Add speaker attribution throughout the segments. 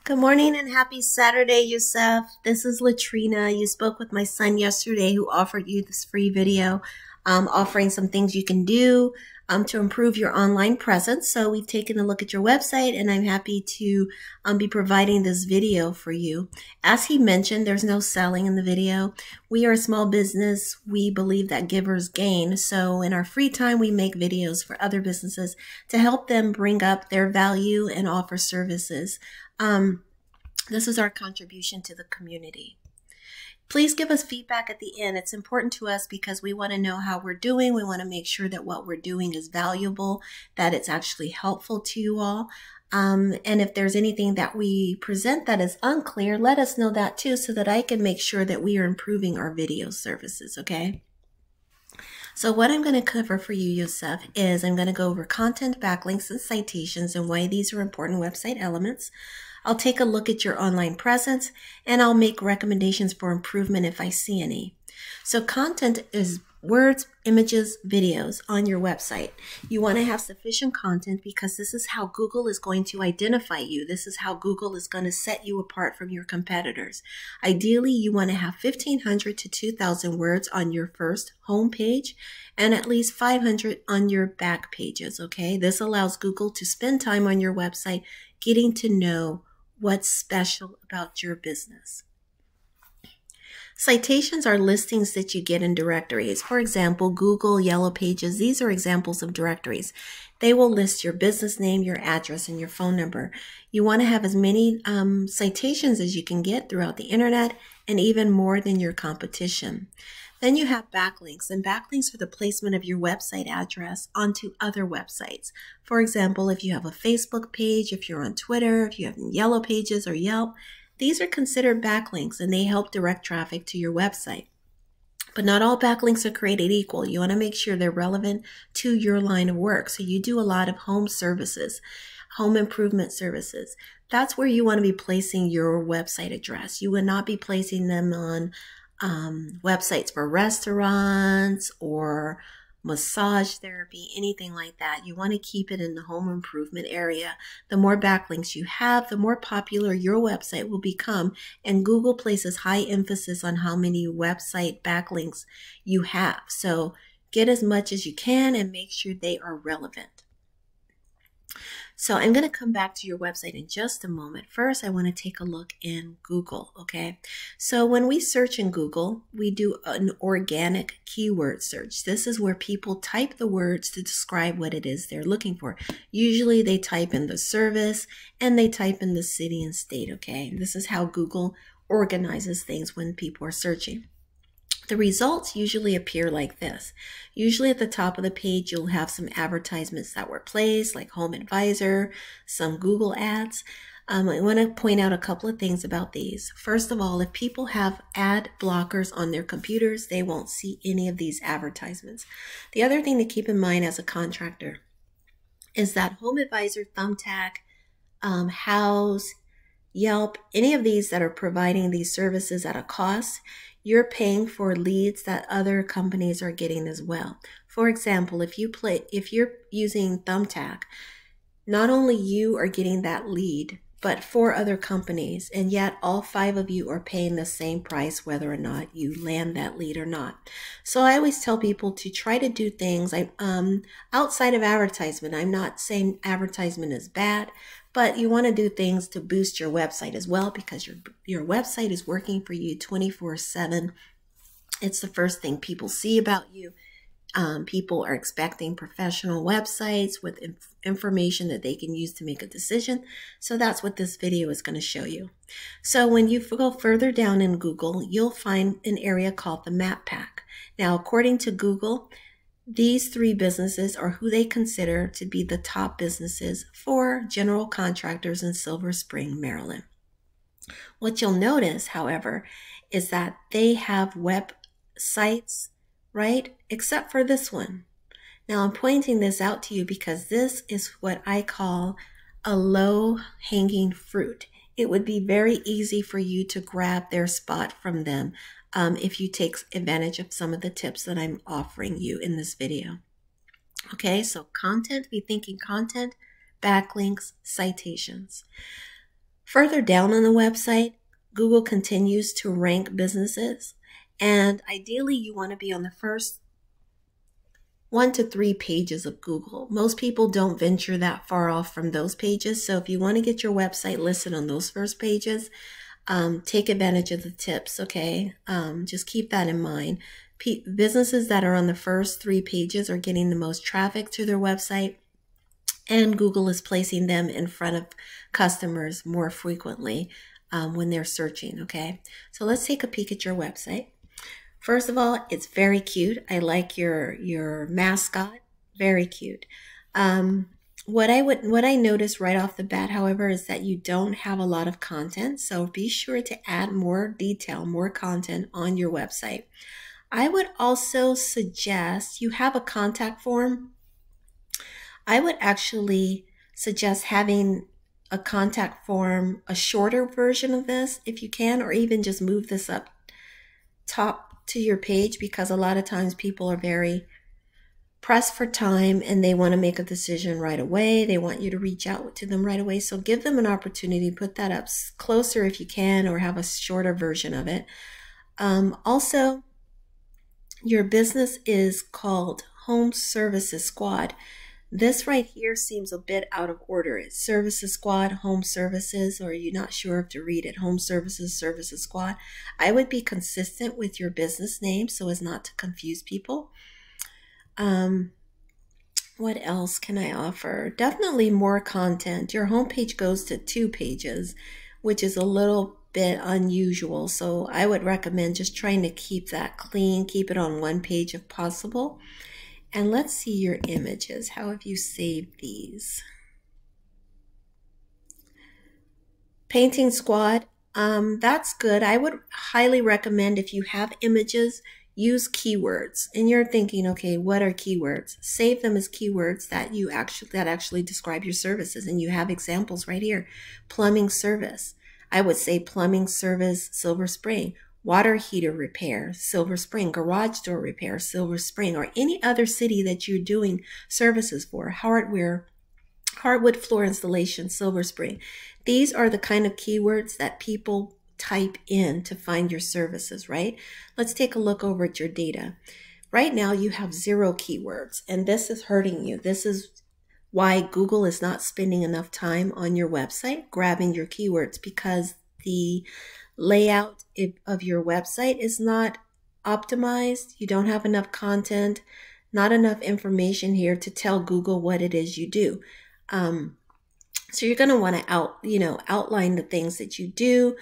Speaker 1: Good morning and happy Saturday, Youssef. This is Latrina. You spoke with my son yesterday who offered you this free video offering some things you can do to improve your online presence. So we've taken a look at your website and I'm happy to be providing this video for you. As he mentioned, there's no selling in the video. We are a small business. We believe that givers gain. So in our free time, we make videos for other businesses to help them bring up their value and offer services. This is our contribution to the community. Please give us feedback at the end. It's important to us because we want to know how we're doing. We want to make sure that what we're doing is valuable, that it's actually helpful to you all. And if there's anything that we present that is unclear, let us know that too so that I can make sure that we are improving our video services, okay? So what I'm going to cover for you, Youssef, is I'm going to go over content, backlinks, and citations and why these are important website elements. I'll take a look at your online presence and I'll make recommendations for improvement if I see any. So content is words, images, videos on your website. You want to have sufficient content because this is how Google is going to identify you. This is how Google is going to set you apart from your competitors. Ideally, you want to have 1,500 to 2,000 words on your first home page and at least 500 on your back pages, okay? This allows Google to spend time on your website getting to know what's special about your business. Citations are listings that you get in directories. For example, Google, Yellow Pages, these are examples of directories. They will list your business name, your address, and your phone number. You want to have as many citations as you can get throughout the internet and even more than your competition. Then you have backlinks, and backlinks are the placement of your website address onto other websites. For example, if you have a Facebook page, if you're on Twitter, if you have Yellow Pages or Yelp, these are considered backlinks and they help direct traffic to your website. But not all backlinks are created equal. You want to make sure they're relevant to your line of work. So you do a lot of home services, home improvement services. That's where you want to be placing your website address. You would not be placing them on websites for restaurants or massage therapy, anything like that. You want to keep it in the home improvement area. The more backlinks you have, the more popular your website will become, and Google places high emphasis on how many website backlinks you have. So get as much as you can and make sure they are relevant. So I'm going to come back to your website in just a moment. First, I want to take a look in Google, okay? So when we search in Google, we do an organic keyword search. This is where people type the words to describe what it is they're looking for. Usually they type in the service and they type in the city and state, okay? This is how Google organizes things when people are searching. The results usually appear like this. Usually at the top of the page, you'll have some advertisements that were placed, like Home Advisor, some Google ads. I want to point out a couple of things about these. First of all, if people have ad blockers on their computers, they won't see any of these advertisements. The other thing to keep in mind as a contractor is that Home Advisor, Thumbtack, Houzz, Yelp, any of these that are providing these services at a cost, you're paying for leads that other companies are getting as well. For example, if you're using Thumbtack, not only you are getting that lead, but 4 other companies, and yet all 5 of you are paying the same price whether or not you land that lead or not. So I always tell people to try to do things outside of advertisement. I'm not saying advertisement is bad, but you want to do things to boost your website as well because your website is working for you 24/7. It's the first thing people see about you. People are expecting professional websites with information that they can use to make a decision. So that's what this video is going to show you. So when you go further down in Google, you'll find an area called the Map Pack. Now, according to Google, these 3 businesses are who they consider to be the top businesses for general contractors in Silver Spring, Maryland. What you'll notice, however, is that they have websites, right? Except for this one. Now I'm pointing this out to you because this is what I call a low-hanging fruit. It would be very easy for you to grab their spot from them if you take advantage of some of the tips that I'm offering you in this video. Okay, so content, be thinking content, backlinks, citations. Further down on the website, Google continues to rank businesses, and ideally you want to be on the first 1 to 3 pages of Google. Most people don't venture that far off from those pages, so if you want to get your website listed on those first pages, take advantage of the tips, okay? Just keep that in mind. Businesses that are on the first 3 pages are getting the most traffic to their website, and Google is placing them in front of customers more frequently when they're searching, okay? So let's take a peek at your website. First of all, it's very cute. I like your mascot, very cute. What I noticed right off the bat, however, is that you don't have a lot of content. So be sure to add more detail, more content on your website. I would also suggest you have a contact form. I would actually suggest having a contact form, a shorter version of this if you can, or even just move this up top to your page, because a lot of times people are very pressed for time and they want to make a decision right away. They want you to reach out to them right away. So give them an opportunity to put that up closer if you can, or have a shorter version of it. Also, your business is called Home Services Squad. This right here seems a bit out of order. It's Services Squad, Home Services, or you're not sure if to read it, Home Services, Services Squad. I would be consistent with your business name so as not to confuse people. What else can I offer? Definitely more content. Your homepage goes to 2 pages, which is a little bit unusual. So I would recommend just trying to keep that clean, keep it on 1 page if possible. And let's see your images. How have you saved these? Painting Squad, that's good. I would highly recommend, if you have images, use keywords. And you're thinking, okay, what are keywords? Save them as keywords that actually describe your services. And you have examples right here. Plumbing service. I would say plumbing service, Silver Spring. Water heater repair, Silver Spring. Garage door repair, Silver Spring. Or any other city that you're doing services for. Hardwood floor installation, Silver Spring. These are the kind of keywords that people type in to find your services, right? Let's take a look over at your data. Right now you have 0 keywords, and this is hurting you. This is why Google is not spending enough time on your website grabbing your keywords, because the layout of your website is not optimized. You don't have enough content, not enough information here to tell Google what it is you do. So you're going to want to outline the things that you do,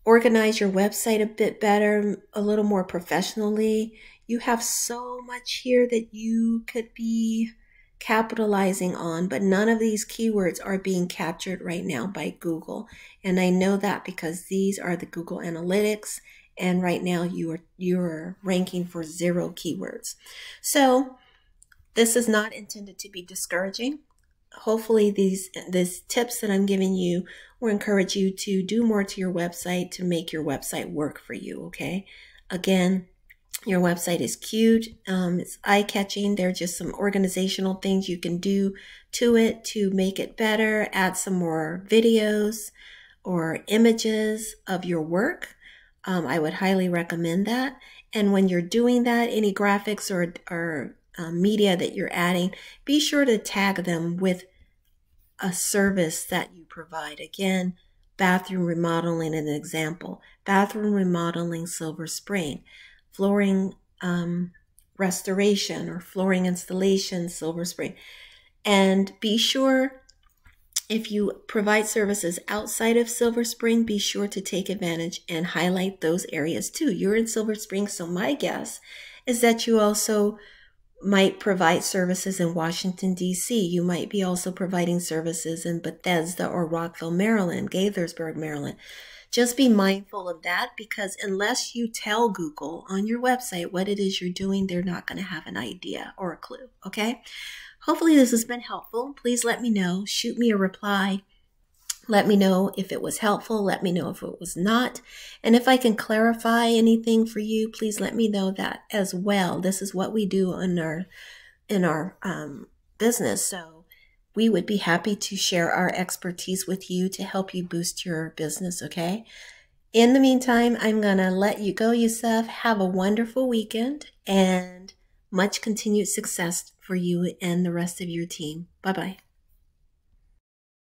Speaker 1: organize your website a bit better, a little more professionally. You have so much here that you could be capitalizing on, but none of these keywords are being captured right now by Google. And I know that because these are the Google Analytics, and right now you're ranking for 0 keywords. So this is not intended to be discouraging. Hopefully these tips that I'm giving you will encourage you to do more to your website to make your website work for you, okay? Again, your website is cute. It's eye-catching. There are just some organizational things you can do to it to make it better. Add some more videos or images of your work. I would highly recommend that. And when you're doing that, any graphics or media that you're adding, be sure to tag them with a service that you provide. Again, bathroom remodeling, an example. Bathroom remodeling, Silver Spring. Flooring restoration or flooring installation, Silver Spring. And be sure, if you provide services outside of Silver Spring, be sure to take advantage and highlight those areas too. You're in Silver Spring, so my guess is that you also might provide services in Washington, D.C. You might be also providing services in Bethesda or Rockville, Maryland, Gaithersburg, Maryland. Just be mindful of that, because unless you tell Google on your website what it is you're doing, they're not going to have an idea or a clue, okay? Hopefully this has been helpful. Please let me know. Shoot me a reply. Let me know if it was helpful. Let me know if it was not. And if I can clarify anything for you, please let me know that as well. This is what we do in our business. So we would be happy to share our expertise with you to help you boost your business, okay? In the meantime, I'm going to let you go, Yusuf. Have a wonderful weekend and much continued success for you and the rest of your team. Bye-bye.